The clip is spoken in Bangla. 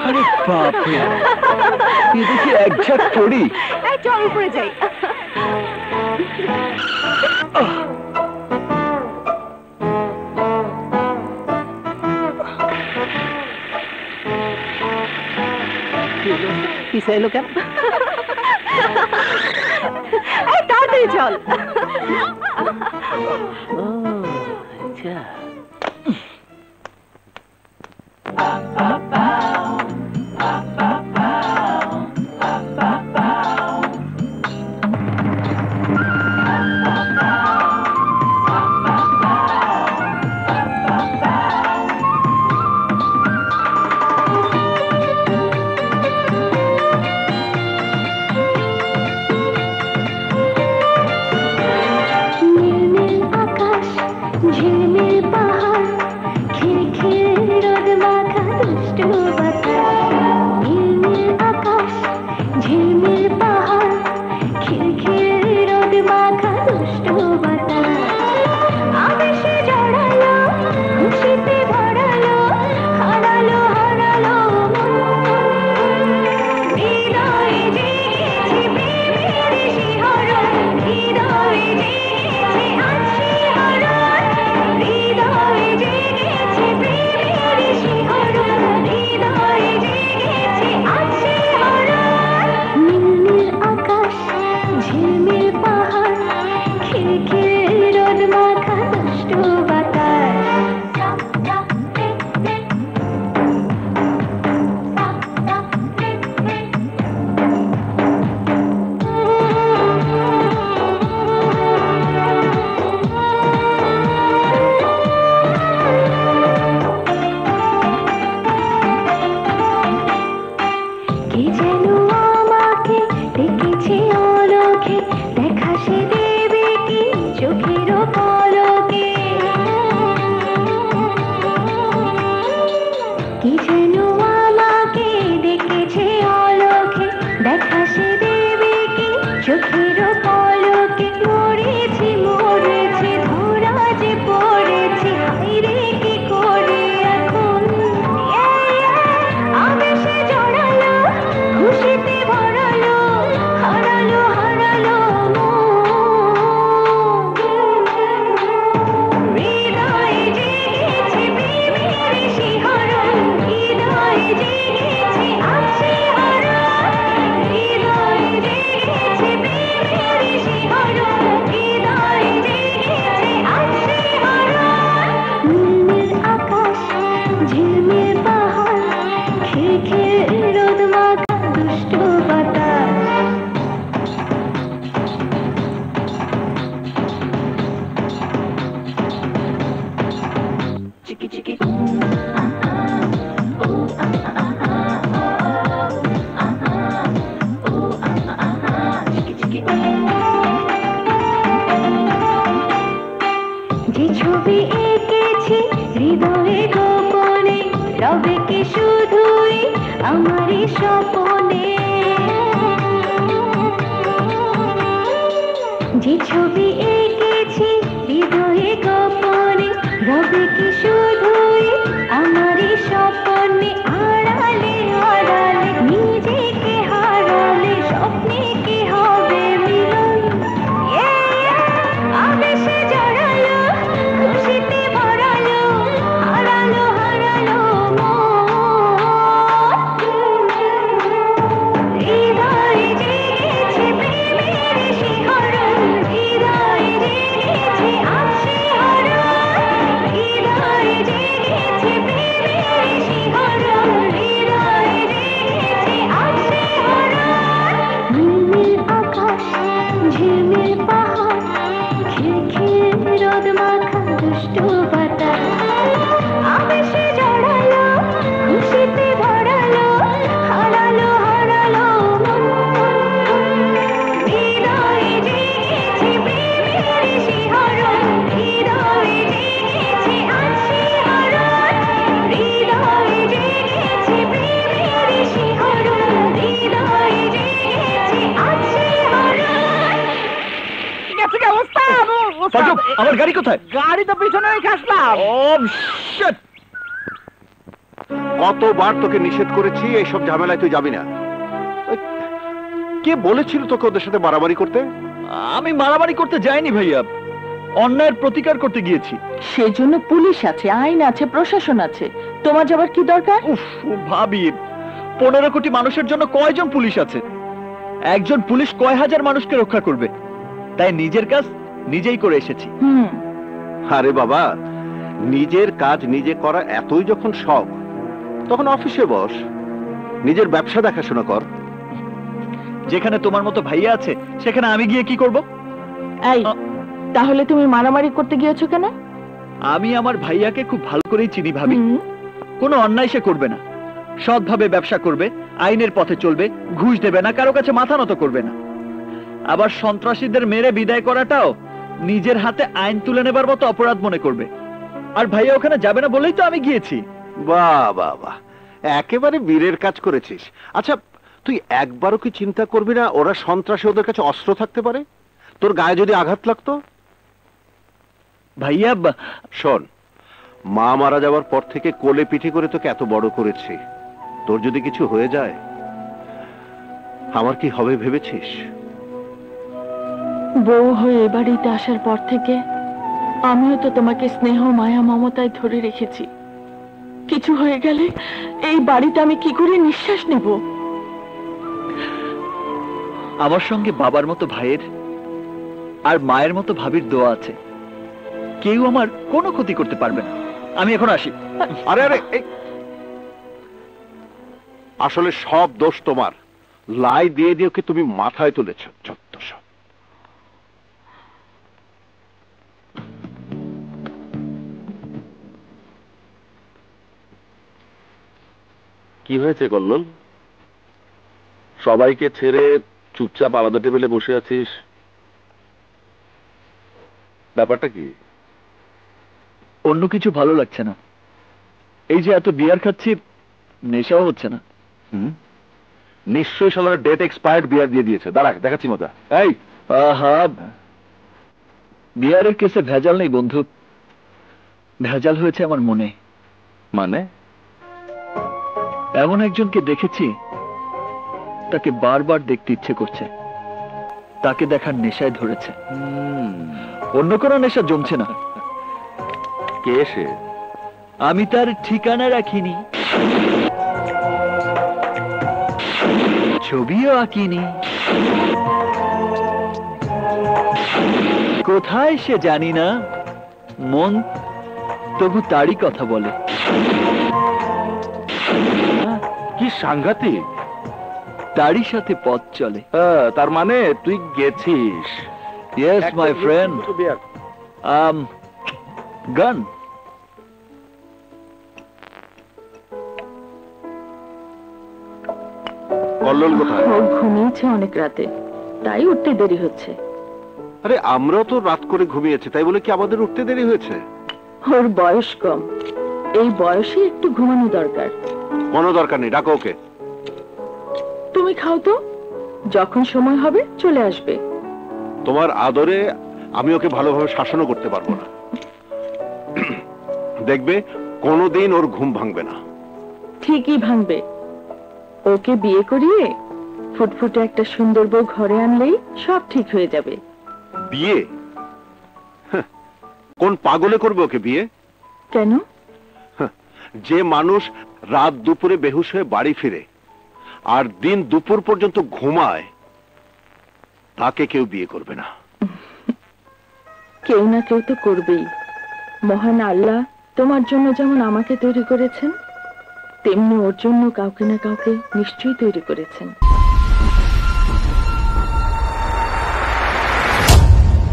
আরে বাপরে, এ দেখি এক ঝাঁক পড়ি। চল উপরে যাই। পিছে এলো কেন? তাড়াতাড়ি চল। আচ্ছা, আমার গাড়ি কোথায়? গাড়ি তো পিছনে রেখে আসলাম। কতবার তোকে নিষেধ করেছি এইসব ঝামেলায় তুই যাবি না। ওই, কে বলেছিল তোকে ওদের সাথে মারামারি করতে? আমি মারামারি করতে যাইনি ভাইয়া, অন্যায়ের প্রতিকার করতে গিয়েছি। সেই জন্য পুলিশ আছে, আইন আছে, প্রশাসন আছে, তোমার যাবার কি দরকার? উফ ভাবি, 15 কোটি মানুষের জন্য কয়জন পুলিশ আছে? একজন পুলিশ কয় হাজার মানুষকে রক্ষা করবে? তাই নিজের কাজ নিজেই করে এসেছি। আরে বাবা, নিজের কাজ নিজে করা এতই যখন শখ, তখন অফিসে বস, নিজের ব্যবসা দেখাশোনা কর। যেখানে তোমার মতো ভাইয়া আছে সেখানে আমি গিয়ে কি করব? এই, তাহলে তুমি মারামারি করতে গিয়েছো কেন? আমি আমার ভাইয়াকে খুব ভালো করেই চিনি ভাবি। কোনো অন্যায় সে করবে না, সৎভাবে ব্যবসা করবে, আইনের পথে চলবে, ঘুষ দেবে না, কারো কাছে মাথা নত করবে না। আবার সন্ত্রাসীদের মেরে বিদায় করাটাও নিজের হাতে আইন তুলে নেবার মতো অপরাধ মনে করবে। আর ভাইয়া ওখানে যাবে না বলেই তো আমি গিয়েছি। বাহ বাহ বাহ, একেবারে বীরের কাজ করেছিস। আচ্ছা, তুই একবারও কি চিন্তা করবি না ওরা সন্ত্রাসী, ওদের কাছে অস্ত্র থাকতে পারে, তোর গায়ে যদি আঘাত লাগতো? ভাইয়া শোন, মা মারা যাওয়ার পর থেকে কোলে পিঠে করে তোকে এত বড় করেছি, তোর যদি কিছু হয়ে যায় আমার কি হবে ভেবেছিস? বউ হয়ে এ বাড়িতে আসার পর থেকে আমিও তো তোমাকে স্নেহ, মায়া, মমতায় ধরে রেখেছি। কিছু হয়ে গেলে এই বাড়িতে আমি কি করে নিঃশ্বাস নেব? আমার সঙ্গে বাবার মতো ভাইয়ের আর মায়ের মতো ভাবির দোয়া আছে, কেউ আমার কোনো ক্ষতি করতে পারবে না। আমি এখন আসি। আরে আরে, আসলে সব দোষ তোমার, লাই দিয়ে দিয়ে ওকে তুমি মাথায় তুলেছ। যত সব। কি হয়েছে কল্লোল? সবাইকে ছেড়ে চুপচাপ আলাদা টেবিলে বসে আছিস, ব্যাপারটা কি? অন্য কিছু ভালো লাগছে না। এই যে এত বিয়ার খাচ্ছি, নেশাও হচ্ছে না। নিশ্চয়ই শালার ডেট এক্সপায়ার্ড বিয়ার দিয়ে দিয়েছে। দাঁড়া, দেখাচ্ছি মজা। এই আহা, বিয়ারের কেসে ভেজাল নেই বন্ধু, ভেজাল হয়েছে আমার মনে। মানে? এমন একজনকে দেখেছি, তাকে বারবার দেখতে ইচ্ছে করছে, তাকে দেখার নেশায় ধরেছে। অন্য কোনো নেশা জমছে না। কে সে? আমি তার ঠিকানা রাখিনি, ছবিও আঁকিনি, কোথায় সে জানি না, মন তবু তারই কথা বলে। কি সাংঘাতিক! তারই সাথে পথ চলে। তার মানে তুই গেছিস? Yes my friend. গান। কল্লোল কোথায়? ও ঘুমিয়েছে অনেক রাতে, তাই উঠতে দেরি হচ্ছে। আরে আমরাও তো রাত করে ঘুমিয়েছি, তাই বলে কি আমাদের উঠতে দেরি হয়েছে? ওর বয়স কম, এই বয়সে একটু ঘুমানো দরকার। কোনো দরকার নেই, ডাকো ওকে। তুমি খাও তো, যখন সময় হবে চলে আসবে। তোমার আদরে আমি ওকে ভালোভাবে শাসনও করতে পারবো না। দেখবে কোনোদিন ওর ঘুম ভাঙবে না। ঠিকই ভাঙবে। ওকে বিয়ে করিয়ে ফুটফুটে একটা সুন্দর বউ ঘরে আনলেই সব ঠিক হয়ে যাবে। বিয়ে? কোন পাগলে করবে ওকে বিয়ে? কেন? যে মানুষ রাত দুপুরে বেহুশ হয়ে বাড়ি ফিরে আর দিন দুপুর পর্যন্ত ঘুমায়, তাকে কেউ বিয়ে করবে না। কেউ না কেউ তো করবেই। মহান আল্লাহ তোমার জন্য যেমন আমাকে তৈরি করেছেন, তেমনি ওর জন্য কাউকে না কাউকে নিশ্চয়ই তৈরি করেছেন।